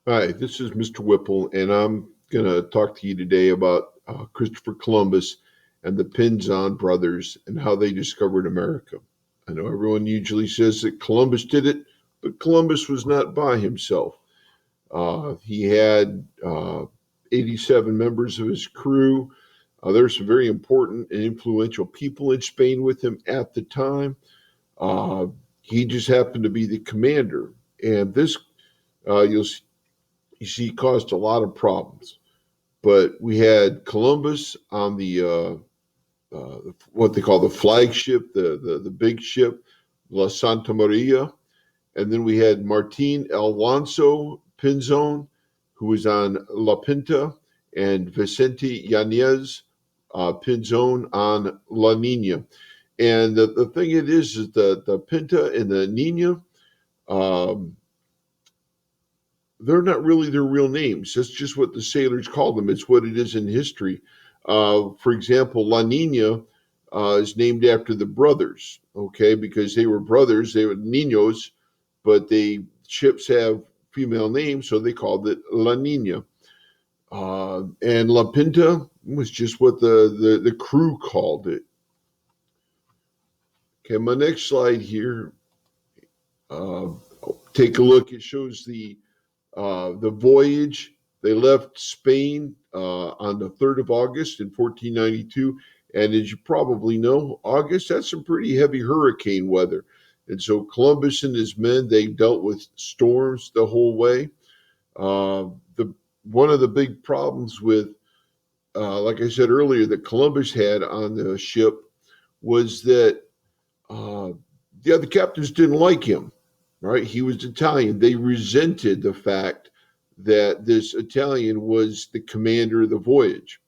Hi, this is Mr. Whipple, and I'm going to talk to you today about Christopher Columbus and the Pinzon brothers and how they discovered America. I know everyone usually says that Columbus did it, but Columbus was not by himself. He had 87 members of his crew. There's some very important and influential people in Spain with him at the time. Uh, he just happened to be the commander, and this you'll you see caused a lot of problems. But we had Columbus on what they call the flagship, the big ship, La Santa Maria, and then we had Martin Alonso Pinzon, who was on La Pinta, and Vicente Yanez Pinzon on La Nina. And the thing it is the Pinta and the Nina, um, they're not really their real names. That's just what the sailors call them. It's what it is in history. For example, La Nina is named after the brothers, okay, because they were brothers. They were niños, but they ships have female names, so they called it La Nina. And La Pinta was just what the crew called it. Okay, my next slide here. Uh, Take a look. It shows the voyage. They left Spain on the 3rd of August in 1492. And as you probably know, August, that's some pretty heavy hurricane weather. And so Columbus and his men, they dealt with storms the whole way. The One of the big problems with, like I said earlier, that Columbus had on the ship was that uh, the other captains didn't like him, right? He was Italian. They resented the fact that this Italian was the commander of the voyage,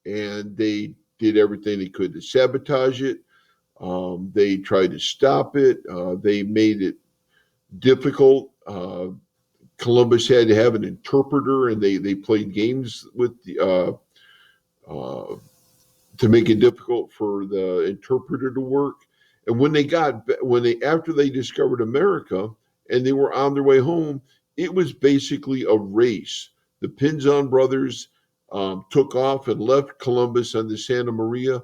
and they did everything they could to sabotage it. They tried to stop it. They made it difficult. Columbus had to have an interpreter, and they played games with uh, to make it difficult for the interpreter to work. And when they after they discovered America and they were on their way home, it was basically a race. The Pinzon brothers took off and left Columbus on the Santa Maria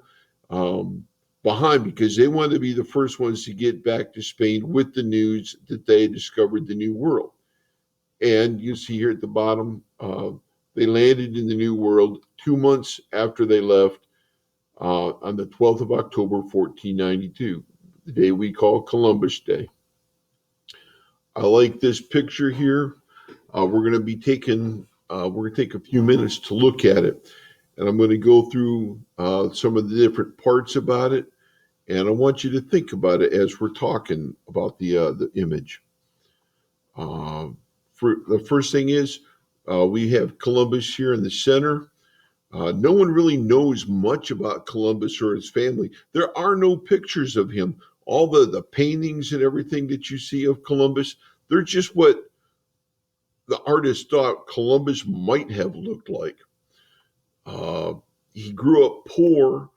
um, behind because they wanted to be the first ones to get back to Spain with the news that they had discovered the New World. And you see here at the bottom, they landed in the New World 2 months after they left on the 12th of October, 1492, the day we call Columbus Day. I like this picture here. We're going to take a few minutes to look at it. And I'm going to go through some of the different parts about it. And I want you to think about it as we're talking about the image. Uh, for the first thing is we have Columbus here in the center. No one really knows much about Columbus or his family. There are no pictures of him. All the paintings and everything that you see of Columbus, they're just what the artist thought Columbus might have looked like. Uh, he grew up poor,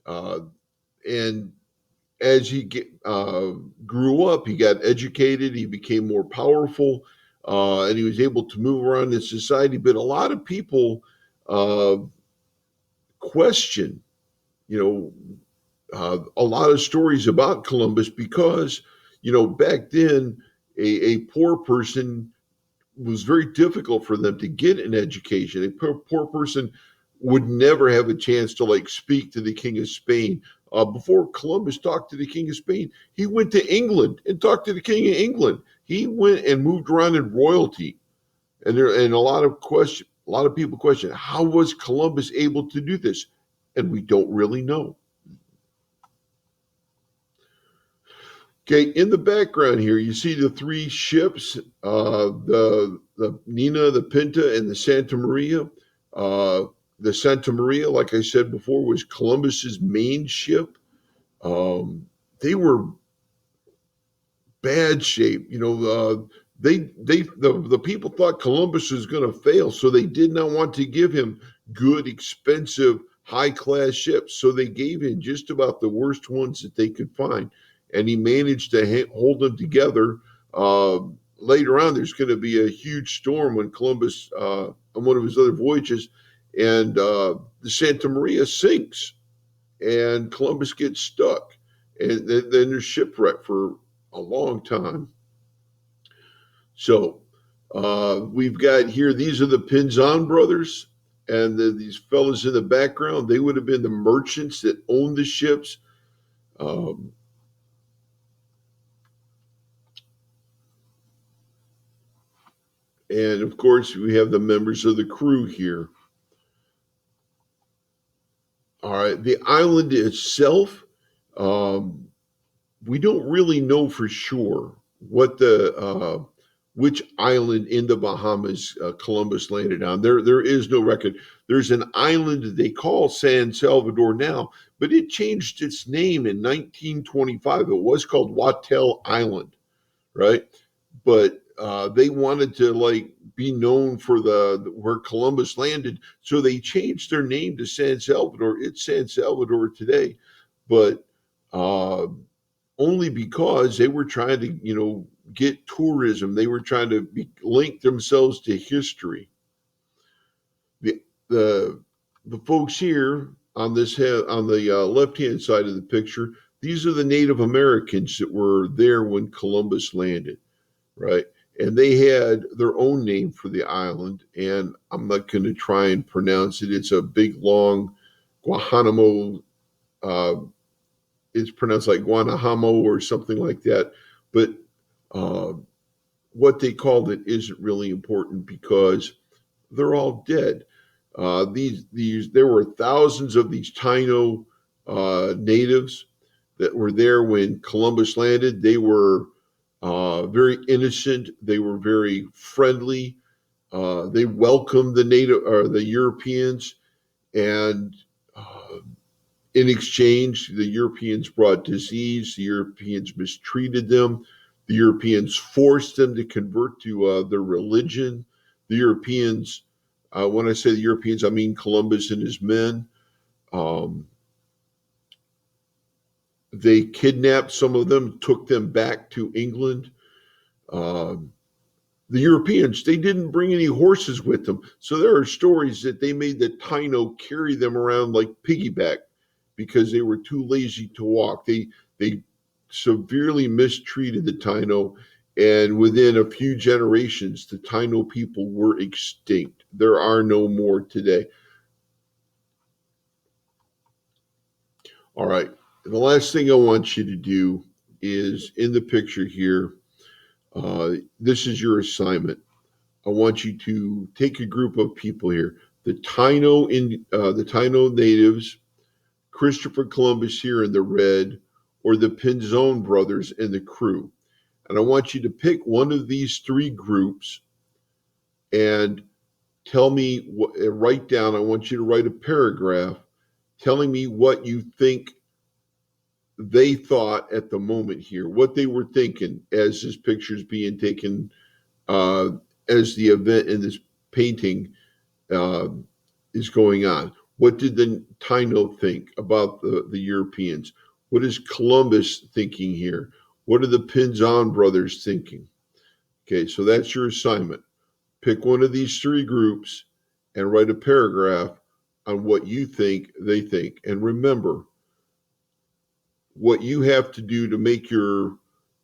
uh, and as grew up, he got educated, he became more powerful, and he was able to move around in society. But a lot of people uh, question, you know, a lot of stories about Columbus because, back then, a poor person was very difficult for them to get an education. A poor person would never have a chance to like speak to the King of Spain. Before Columbus talked to the King of Spain, he went to England and talked to the King of England. He went and moved around in royalty, and a lot of people question how was Columbus able to do this, and we don't really know. Okay, in the background here, you see the three ships, the Nina, the Pinta, and the Santa Maria. Uh, the Santa Maria, like I said before, was Columbus's main ship. They were bad shape. The people thought Columbus was going to fail, so they did not want to give him good, expensive, high class ships. So they gave him just about the worst ones that they could find, and he managed to hold them together. Uh, later on, there's going to be a huge storm when Columbus, on one of his other voyages, and the Santa Maria sinks, and Columbus gets stuck, and then they're shipwrecked for a long time. So we've got here, these are the Pinzon brothers, and these fellows in the background, they would have been the merchants that owned the ships. Um, and of course, we have the members of the crew here. All right, the island itself, um, we don't really know for sure what the which island in the Bahamas Columbus landed on. There is no record. There's an island that they call San Salvador now, but it changed its name in 1925. It was called Wattel Island, right? But they wanted to like be known for the where Columbus landed, so they changed their name to San Salvador. It's San Salvador today, but uh, only because they were trying to, get tourism. They were trying to link themselves to history. The the the folks here on this on the left hand side of the picture, these are the Native Americans that were there when Columbus landed, right? And they had their own name for the island, and I'm not going to try and pronounce it. It's a big, long Guantanamo. Uh, it's pronounced like Guanahamo or something like that. But uh, what they called it isn't really important because they're all dead. There were thousands of these Taino natives that were there when Columbus landed. They were very innocent. They were very friendly. They welcomed the native or the Europeans, and in exchange, the Europeans brought disease. The Europeans mistreated them. The Europeans forced them to convert to their religion. The Europeans, when I say the Europeans, I mean Columbus and his men. Um, they kidnapped some of them, took them back to England. Um, the Europeans, they didn't bring any horses with them. So there are stories that they made the Taino carry them around like piggyback because they were too lazy to walk. They severely mistreated the Taino, and within a few generations, the Taino people were extinct. There are no more today. All right. And the last thing I want you to do is in the picture here. This is your assignment. I want you to take a group of people here: the Taino natives, Christopher Columbus here in the red, or the Pinzon brothers and the crew. And I want you to pick one of these three groups and tell me write down. I want you to write a paragraph telling me what you think they thought at the moment here, what they were thinking as this picture is being taken, uh, as the event in this painting uh, is going on. What did the Taino think about the Europeans? What is Columbus thinking here? What are the Pinzon brothers thinking? Okay, so that's your assignment. Pick one of these three groups and write a paragraph on what you think they think. And remember, what you have to do to make your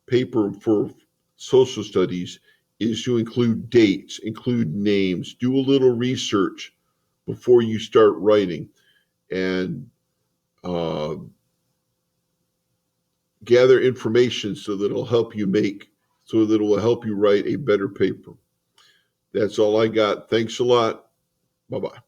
paper for social studies is to include dates, include names, do a little research before you start writing, and uh, gather information so that it will help you write a better paper. That's all I got. Thanks a lot. Bye bye.